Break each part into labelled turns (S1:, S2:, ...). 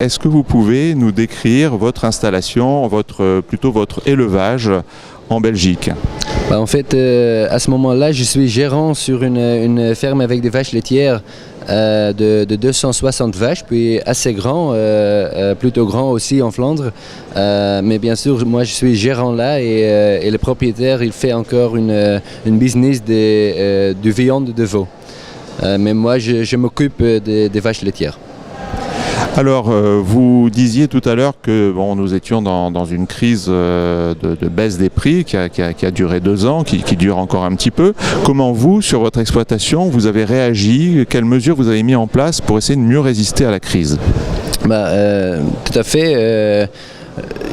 S1: est-ce que vous pouvez nous décrire votre installation, plutôt votre élevage en Belgique?
S2: En fait, à ce moment-là, je suis gérant sur une ferme avec des vaches laitières de 260 vaches, puis assez grand, plutôt grand aussi en Flandre. Mais bien sûr, moi je suis gérant là et le propriétaire, il fait encore une business de viande de veau. Mais moi, je m'occupe des vaches laitières.
S1: Alors, vous disiez tout à l'heure que nous étions dans une crise de baisse des prix qui a duré 2 ans, qui dure encore un petit peu. Comment vous, sur votre exploitation, vous avez réagi? Quelles mesures vous avez mis en place pour essayer de mieux résister à la crise?
S2: Tout à fait.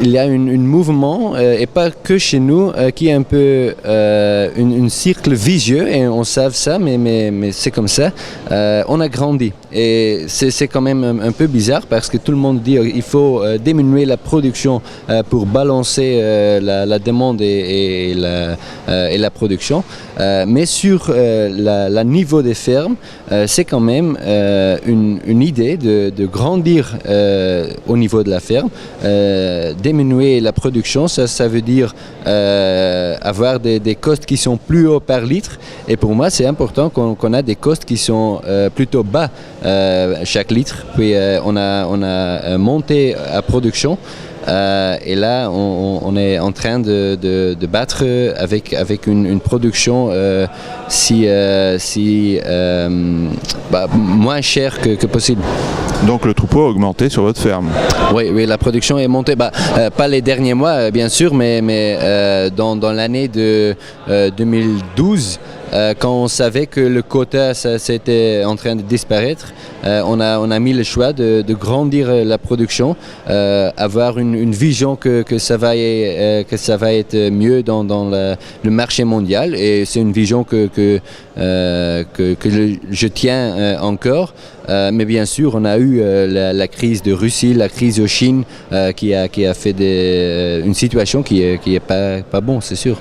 S2: Il y a un mouvement, et pas que chez nous, qui est un peu un cercle vicieux, et on sait ça, mais c'est comme ça. On a grandi, et c'est quand même un peu bizarre, parce que tout le monde dit qu'il faut diminuer la production pour balancer la demande et la production. Mais sur le niveau des fermes, c'est quand même une idée de grandir au niveau de la ferme. Diminuer la production, ça veut dire avoir des costes qui sont plus hauts par litre, et pour moi c'est important qu'on a des costes qui sont plutôt bas chaque litre, puis on a monté à production. Et là, on est en train de battre avec une production moins chère que possible.
S1: Donc le troupeau a augmenté sur votre ferme?
S2: Oui, la production est montée. Pas les derniers mois, bien sûr, mais dans l'année de 2012, quand on savait que le quota c'était en train de disparaître, on a mis le choix de grandir la production, avoir une vision que ça va être mieux dans le marché mondial, et c'est une vision que je tiens encore. Mais bien sûr, on a eu la crise de Russie, la crise de Chine, qui a fait une situation qui est pas bon, c'est sûr.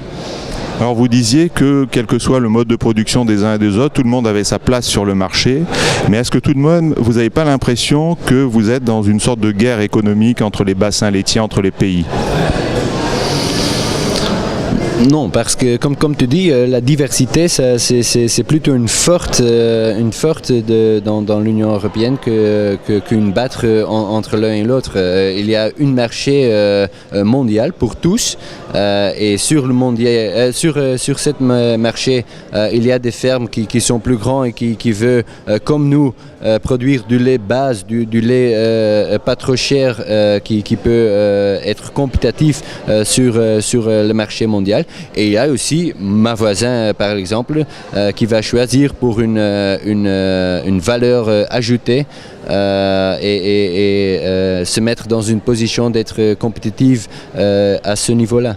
S1: Alors vous disiez que quel que soit le mode de production des uns et des autres, tout le monde avait sa place sur le marché. Mais est-ce que tout de même, vous n'avez pas l'impression que vous êtes dans une sorte de guerre économique entre les bassins laitiers, entre les pays?
S2: Non, parce que comme tu dis, la diversité, c'est plutôt une forte dans l'Union européenne qu'une battre entre l'un et l'autre. Il y a un marché mondial pour tous, et sur cette marché, il y a des fermes qui sont plus grands et qui veulent, comme nous, produire du lait base, du lait pas trop cher, qui peut être compétitif sur le marché mondial. Et il y a aussi ma voisin, par exemple, qui va choisir pour une valeur ajoutée et se mettre dans une position d'être compétitive à ce niveau-là.